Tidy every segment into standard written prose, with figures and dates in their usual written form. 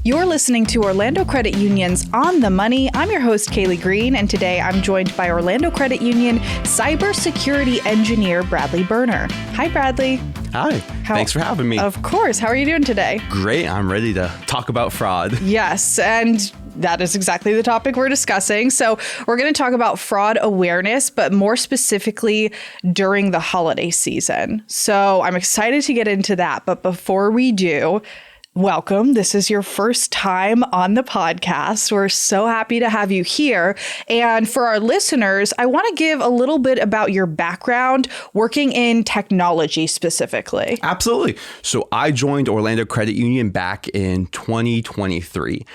You're listening to Orlando Credit Union's On the Money. I'm your host, Kaylee Green, and today I'm joined by Orlando Credit Union cybersecurity engineer, Bradley Berner. Hi, Bradley. Hi. Thanks for having me. Of course. How are you doing today? Great. I'm ready to talk about fraud. Yes, and that is exactly the topic we're discussing. So we're going to talk about fraud awareness, but more specifically during the holiday season. So I'm excited to get into that. But before we do, welcome. This is your first time on the podcast. We're so happy to have you here. And for our listeners, I want to give a little bit about your background working in technology specifically. Absolutely. So I joined Orlando Credit Union back in 2023.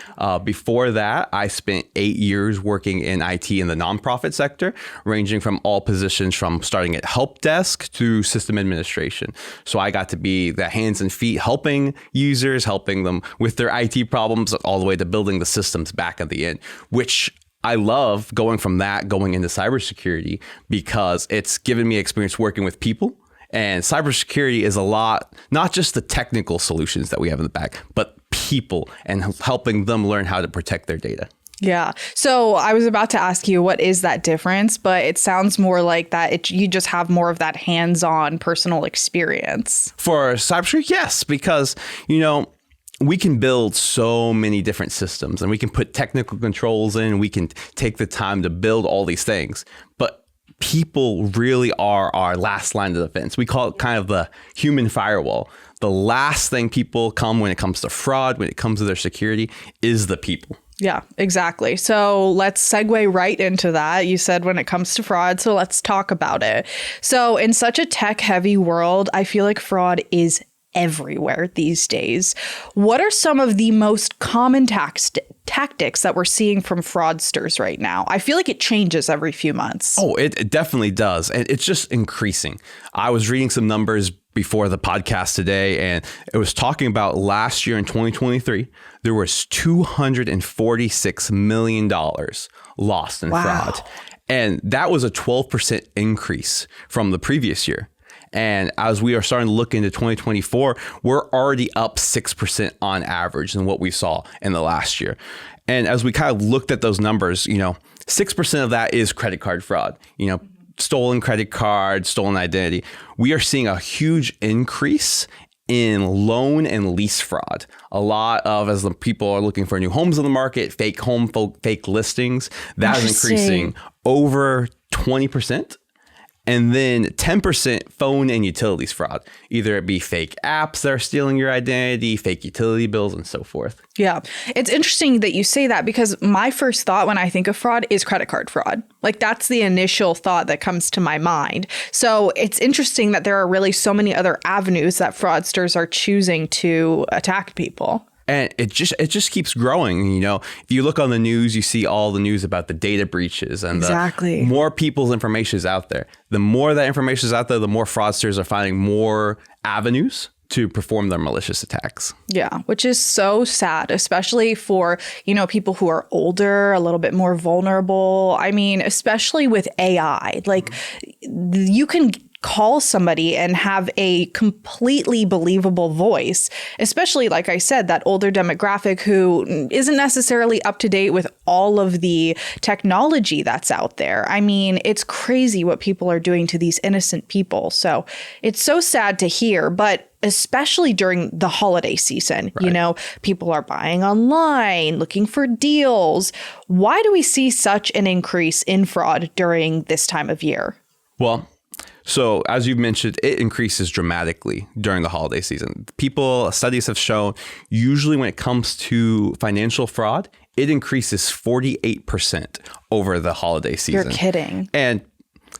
Before that, I spent 8 years working in IT in the nonprofit sector, ranging from all positions from starting at help desk to system administration. So I got to be the hands and feet helping users, helping them with their IT problems, all the way to building the systems back at the end, which I love going from that, going into cybersecurity, because it's given me experience working with people. And cybersecurity is a lot, not just the technical solutions that we have in the back, but people and helping them learn how to protect their data. Yeah. So I was about to ask you, what is that difference? But it sounds more like that you just have more of that hands-on personal experience. For cybersecurity, yes, because, we can build so many different systems and we can put technical controls in. We can take the time to build all these things. But people really are our last line of defense. We call it kind of the human firewall. The last thing people come when it comes to fraud, when it comes to their security, is the people. Yeah, exactly. So let's segue right into that. You said when it comes to fraud, so let's talk about it. So in such a tech-heavy world, I feel like fraud is everywhere these days. What are some of the most common tactics that we're seeing from fraudsters right now? I feel like it changes every few months. Oh, it definitely does. And it's just increasing. I was reading some numbers before the podcast today, and it was talking about last year in 2023, there was $246 million lost in fraud. And that was a 12% increase from the previous year. And as we are starting to look into 2024, we're already up 6% on average than what we saw in the last year. And as we kind of looked at those numbers, 6% of that is credit card fraud, stolen credit card, stolen identity. We are seeing a huge increase in loan and lease fraud. A lot of, as the people are looking for new homes on the market, fake listings, that is increasing over 20%. And then 10% phone and utilities fraud. Either it be fake apps that are stealing your identity, fake utility bills, and so forth. Yeah. It's interesting that you say that, because my first thought when I think of fraud is credit card fraud. Like, that's the initial thought that comes to my mind. So it's interesting that there are really so many other avenues that fraudsters are choosing to attack people. And it just keeps growing. If you look on the news, you see all the news about the data breaches and the more people's information is out there. The more that information is out there, the more fraudsters are finding more avenues to perform their malicious attacks. Yeah, which is so sad, especially for, people who are older, a little bit more vulnerable. I mean, especially with AI, like you can call somebody and have a completely believable voice, especially, like I said, that older demographic who isn't necessarily up to date with all of the technology that's out there. I mean, it's crazy what people are doing to these innocent people. So it's so sad to hear, but especially during the holiday season, people are buying online, looking for deals. Why do we see such an increase in fraud during this time of year? Well, so as you've mentioned, it increases dramatically during the holiday season. Studies have shown, usually when it comes to financial fraud, it increases 48% over the holiday season. You're kidding. And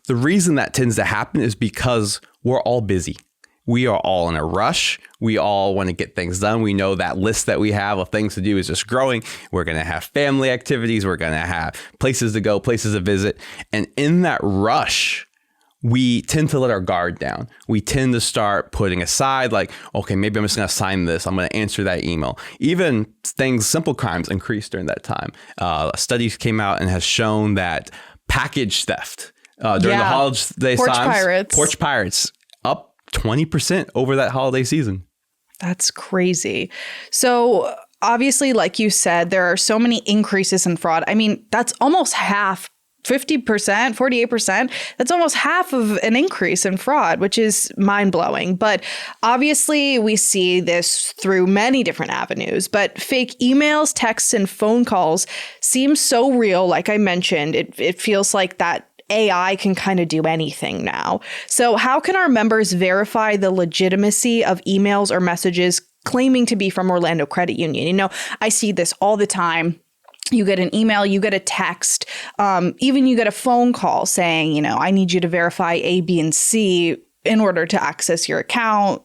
the reason that tends to happen is because we're all busy. We are all in a rush. We all want to get things done. We know that list that we have of things to do is just growing. We're going to have family activities. We're going to have places to go, places to visit. And in that rush, we tend to let our guard down. We tend to start putting aside like, okay, maybe I'm just going to sign this. I'm going to answer that email. Even simple crimes increase during that time. Studies came out and has shown that package theft during the holiday times. Porch pirates up 20% over that holiday season. That's crazy. So obviously, like you said, there are so many increases in fraud. I mean, that's almost half. 50%, 48%, that's almost half of an increase in fraud, which is mind-blowing. But obviously, we see this through many different avenues. But fake emails, texts, and phone calls seem so real. Like I mentioned, it feels like that AI can kind of do anything now. So how can our members verify the legitimacy of emails or messages claiming to be from Orlando Credit Union? You know, I see this all the time. You get an email, you get a text, even you get a phone call saying, you know, I need you to verify A, B, and C in order to access your account.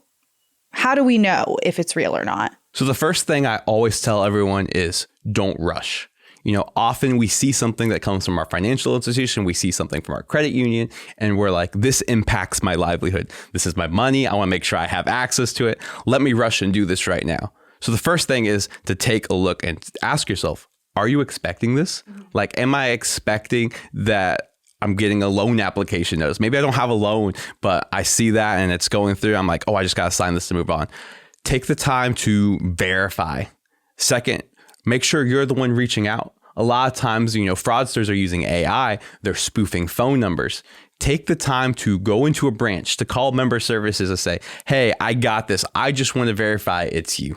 How do we know if it's real or not? So the first thing I always tell everyone is don't rush. You know, often we see something that comes from our financial institution, we see something from our credit union, and we're like, this impacts my livelihood. This is my money. I want to make sure I have access to it. Let me rush and do this right now. So the first thing is to take a look and ask yourself, are you expecting this? Like, am I expecting that I'm getting a loan application notice? Maybe I don't have a loan, but I see that and it's going through. I'm like, oh, I just got to sign this to move on. Take the time to verify. Second, make sure you're the one reaching out. A lot of times, you know, fraudsters are using AI. They're spoofing phone numbers. Take the time to go into a branch, to call member services and say, hey, I got this. I just want to verify it's you.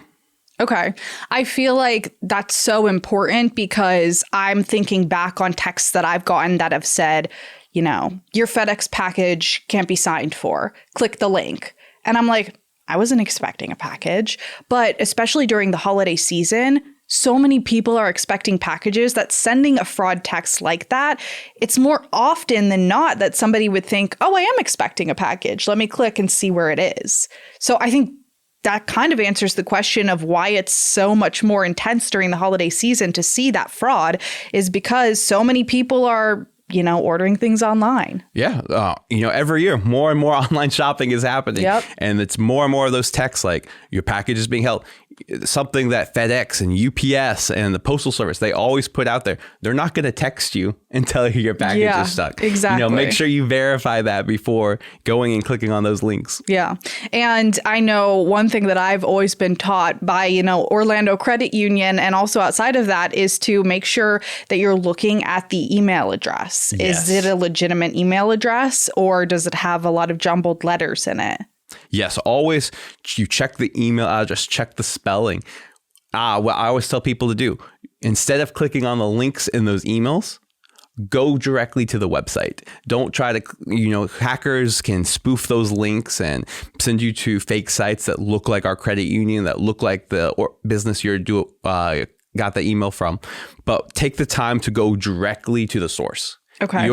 Okay. I feel like that's so important because I'm thinking back on texts that I've gotten that have said, you know, your FedEx package can't be signed for. Click the link. And I'm like, I wasn't expecting a package. But especially during the holiday season, so many people are expecting packages that sending a fraud text like that, it's more often than not that somebody would think, oh, I am expecting a package. Let me click and see where it is. So I think that kind of answers the question of why it's so much more intense during the holiday season to see that fraud is because so many people are, you know, ordering things online. Yeah. You know, every year, more and more online shopping is happening. Yep. And it's more and more of those texts like your package is being held. Something that FedEx and UPS and the Postal Service, they always put out there. They're not going to text you and tell you your package is stuck. Exactly. You know, make sure you verify that before going and clicking on those links. Yeah. And I know one thing that I've always been taught by, you know, Orlando Credit Union and also outside of that is to make sure that you're looking at the email address. Yes. Is it a legitimate email address or does it have a lot of jumbled letters in it? Yes, always you check the email address, check the spelling. What I always tell people to do, instead of clicking on the links in those emails, go directly to the website. Don't try to, you know, hackers can spoof those links and send you to fake sites that look like our credit union, that look like the business you're got the email from. But take the time to go directly to the source. Okay.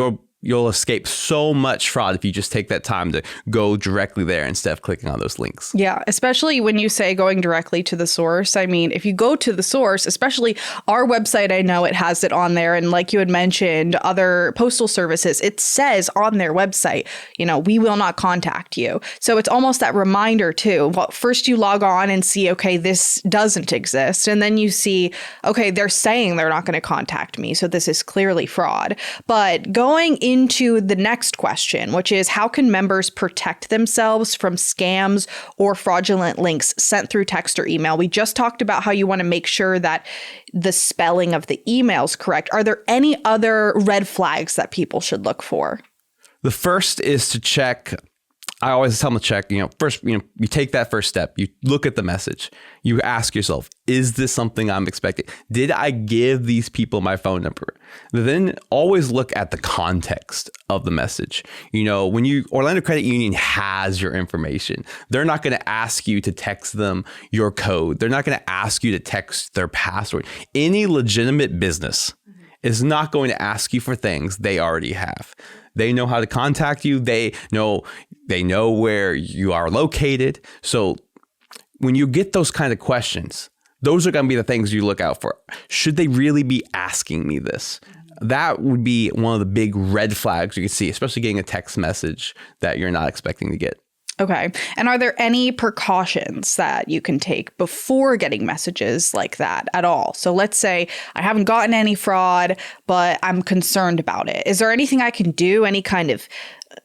You'll escape so much fraud if you just take that time to go directly there instead of clicking on those links. Yeah, especially when you say going directly to the source. I mean, if you go to the source, especially our website, I know it has it on there. And like you had mentioned, other postal services, it says on their website, you know, we will not contact you. So it's almost that reminder too. Well, first you log on and see, okay, this doesn't exist. And then you see, okay, they're saying they're not going to contact me. So this is clearly fraud. But going into the next question, which is how can members protect themselves from scams or fraudulent links sent through text or email? We just talked about how you want to make sure that the spelling of the email is correct. Are there any other red flags that people should look for? The first is to check. I always tell them to check, you know, first, you know, you take that first step, you look at the message, you ask yourself, is this something I'm expecting? Did I give these people my phone number? Then always look at the context of the message. You know, when Orlando Credit Union has your information, they're not going to ask you to text them your code. They're not going to ask you to text their password. Any legitimate business is not going to ask you for things they already have. They know how to contact you. They know where you are located. So when you get those kind of questions, those are going to be the things you look out for. Should they really be asking me this? That would be one of the big red flags you can see, especially getting a text message that you're not expecting to get. Okay. And are there any precautions that you can take before getting messages like that at all? So let's say I haven't gotten any fraud, but I'm concerned about it. Is there anything I can do? Any kind of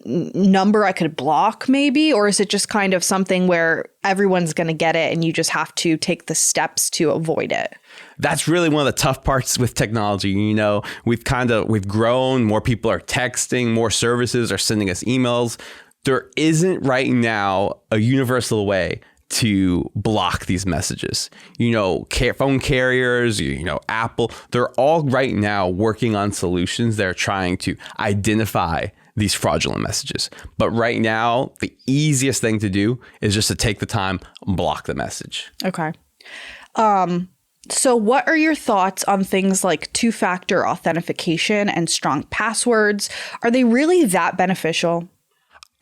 number I could block maybe? Or is it just kind of something where everyone's going to get it and you just have to take the steps to avoid it? That's really one of the tough parts with technology. You know, we've grown, more people are texting, more services are sending us emails. There isn't right now a universal way to block these messages. You know, phone carriers, you know, Apple, they're all right now working on solutions. They're trying to identify these fraudulent messages. But right now, the easiest thing to do is just to take the time and block the message. Okay. So what are your thoughts on things like two-factor authentication and strong passwords? Are they really that beneficial?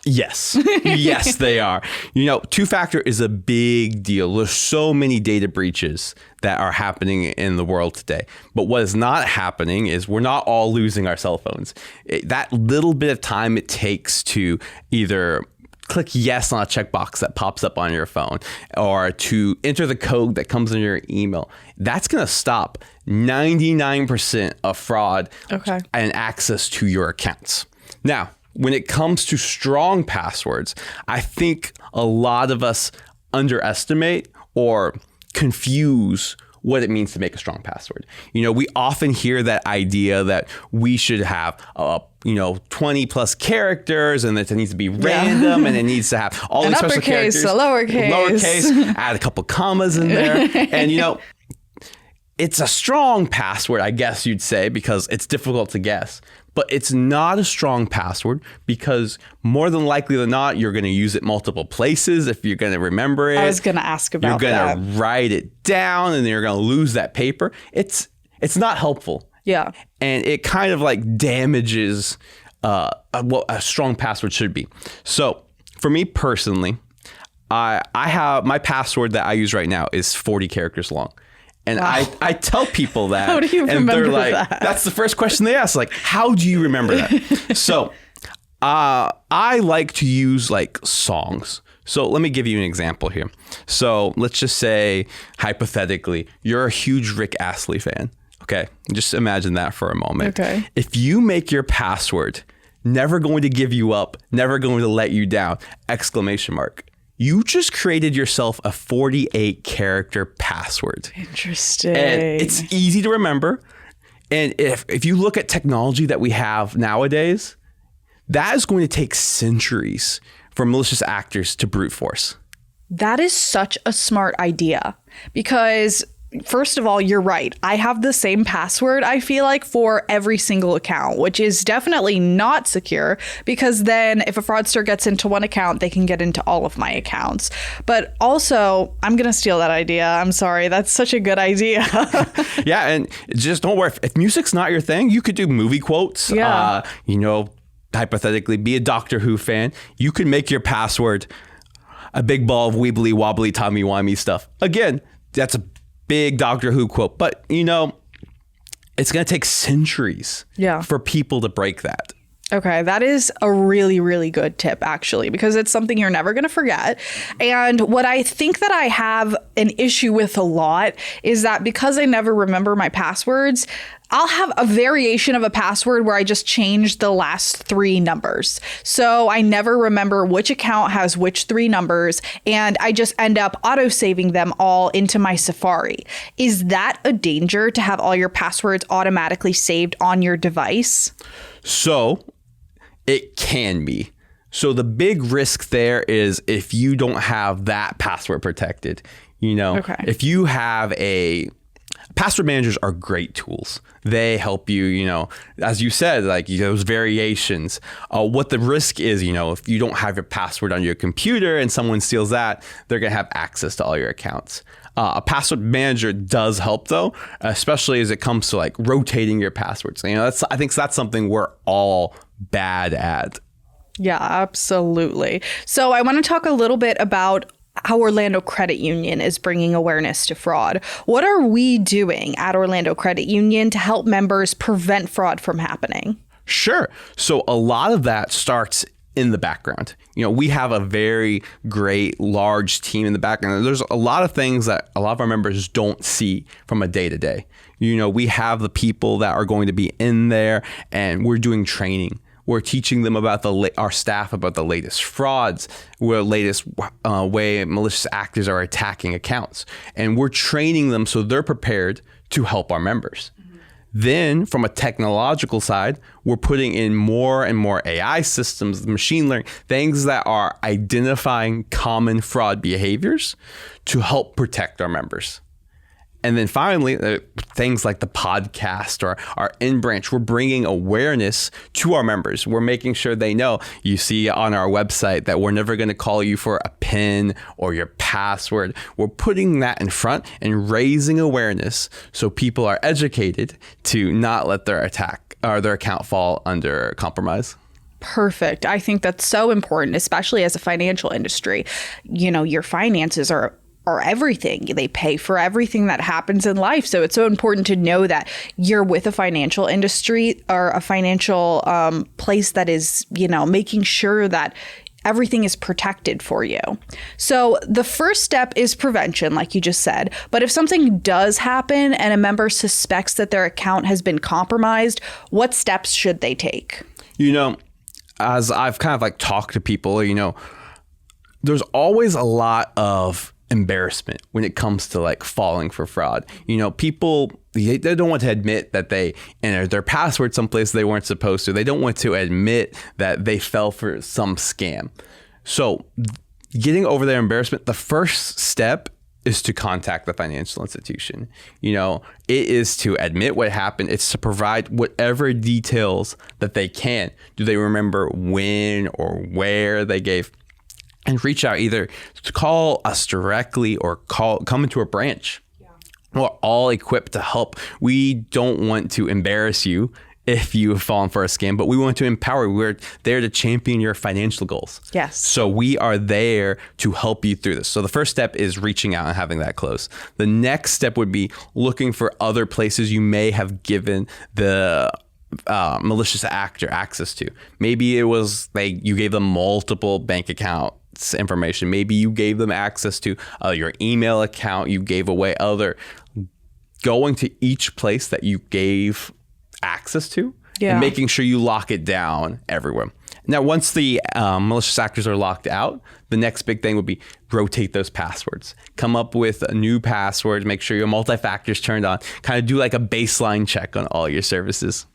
Yes. Yes, they are. You know, two-factor is a big deal. There's so many data breaches that are happening in the world today. But what is not happening is we're not all losing our cell phones. That little bit of time it takes to either click yes on a checkbox that pops up on your phone or to enter the code that comes in your email, that's going to stop 99% of fraud and access to your accounts. Now, when it comes to strong passwords, I think a lot of us underestimate or confuse what it means to make a strong password. You know, we often hear that idea that we should have 20 plus characters and that it needs to be random and it needs to have all these special characters. A lowercase, add a couple commas in there. And, you know, it's a strong password, I guess you'd say, because it's difficult to guess. But it's not a strong password because more than likely than not, you're going to use it multiple places if you're going to remember it. I was going to ask about that. You're going to write it down and then you're going to lose that paper. It's not helpful. Yeah. And it kind of like damages what a strong password should be. So for me personally, I have my password that I use right now is 40 characters long. And wow. I tell people that. How do you remember they're like, that? That's the first question they ask. Like, how do you remember that? So I like to use like songs. So let me give you an example here. So let's just say, hypothetically, you're a huge Rick Astley fan. Okay. Just imagine that for a moment. Okay. If you make your password, never going to give you up, never going to let you down, ! You just created yourself a 48 character password. Interesting. And it's easy to remember. And if you look at technology that we have nowadays, that is going to take centuries for malicious actors to brute force. That is such a smart idea because first of all, you're right. I have the same password, I feel like, for every single account, which is definitely not secure because then if a fraudster gets into one account, they can get into all of my accounts. But also, I'm going to steal that idea. I'm sorry. That's such a good idea. Yeah. And just don't worry. If music's not your thing, you could do movie quotes. Yeah. Hypothetically, be a Doctor Who fan. You could make your password a big ball of weebly wobbly tommy wimey stuff. Again, that's a big Doctor Who quote, but it's going to take centuries for people to break that. Okay, that is a really, really good tip, actually, because it's something you're never going to forget. And what I think that I have an issue with a lot is that because I never remember my passwords, I'll have a variation of a password where I just change the last 3 numbers. So I never remember which account has which 3 numbers, and I just end up auto-saving them all into my Safari. Is that a danger to have all your passwords automatically saved on your device? So it can be. So the big risk there is if you don't have that password protected, if you have password managers are great tools. They help you, as you said, like those variations. What the risk is, if you don't have your password on your computer and someone steals that, they're going to have access to all your accounts. A password manager does help, though, especially as it comes to like rotating your passwords. I think that's something we're all bad at. Yeah, absolutely. So I want to talk a little bit about how Orlando Credit Union is bringing awareness to fraud. What are we doing at Orlando Credit Union to help members prevent fraud from happening? Sure. So a lot of that starts in the background. We have a very great large team in the background. There's a lot of things that a lot of our members don't see from a day to day. We have the people that are going to be in there and we're doing training. We're teaching them about our staff about the latest frauds, the latest way malicious actors are attacking accounts. And we're training them so they're prepared to help our members. Then from a technological side, we're putting in more and more AI systems, machine learning, things that are identifying common fraud behaviors to help protect our members. And then finally, things like the podcast or our in-branch, we're bringing awareness to our members. We're making sure they know. You see on our website that we're never going to call you for a PIN or your password. We're putting that in front and raising awareness so people are educated to not let their account fall under compromise. Perfect. I think that's so important, especially as a financial industry. You know, your finances are everything. They pay for everything that happens in life. So it's so important to know that you're with a financial industry or a financial place that is, you know, making sure that everything is protected for you. So the first step is prevention, like you just said. But if something does happen and a member suspects that their account has been compromised, what steps should they take? You know, as I've kind of like talked to people, you know, there's always a lot of embarrassment when it comes to like falling for fraud. You know, people, they don't want to admit that they entered their password someplace they weren't supposed to. They don't want to admit that they fell for some scam. So getting over their embarrassment, the first step is to contact the financial institution. You know, it is to admit what happened. It's to provide whatever details that they can. Do they remember when or where they gave? And reach out, either to call us directly or come into a branch. Yeah. We're all equipped to help. We don't want to embarrass you if you have fallen for a scam, but we want to empower you. We're there to champion your financial goals. Yes. So we are there to help you through this. So the first step is reaching out and having that close. The next step would be looking for other places you may have given the malicious actor access to. Maybe it was like you gave them multiple bank accounts information. Maybe you gave them access to your email account. You gave away going to each place that you gave access to and making sure you lock it down everywhere. Now, once the malicious actors are locked out, the next big thing would be rotate those passwords. Come up with new passwords. Make sure your multi-factor's turned on. Kind of do like a baseline check on all your services.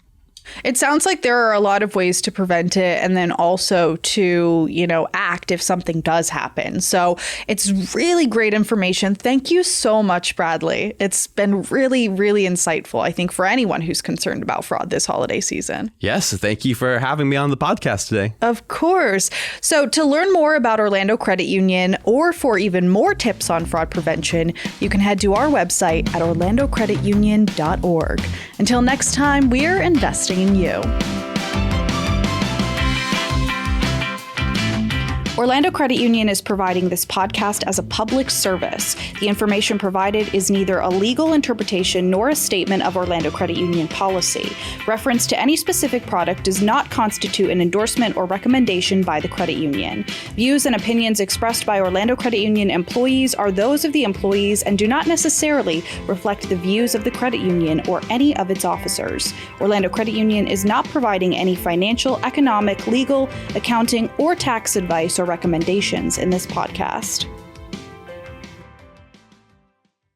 It sounds like there are a lot of ways to prevent it and then also to, you know, act if something does happen. So it's really great information. Thank you so much, Bradley. It's been really, really insightful, I think, for anyone who's concerned about fraud this holiday season. Yes. Thank you for having me on the podcast today. Of course. So to learn more about Orlando Credit Union or for even more tips on fraud prevention, you can head to our website at orlandocreditunion.org. Until next time, we're investing in you. Orlando Credit Union is providing this podcast as a public service. The information provided is neither a legal interpretation nor a statement of Orlando Credit Union policy. Reference to any specific product does not constitute an endorsement or recommendation by the credit union. Views and opinions expressed by Orlando Credit Union employees are those of the employees and do not necessarily reflect the views of the credit union or any of its officers. Orlando Credit Union is not providing any financial, economic, legal, accounting, or tax advice or recommendations in this podcast.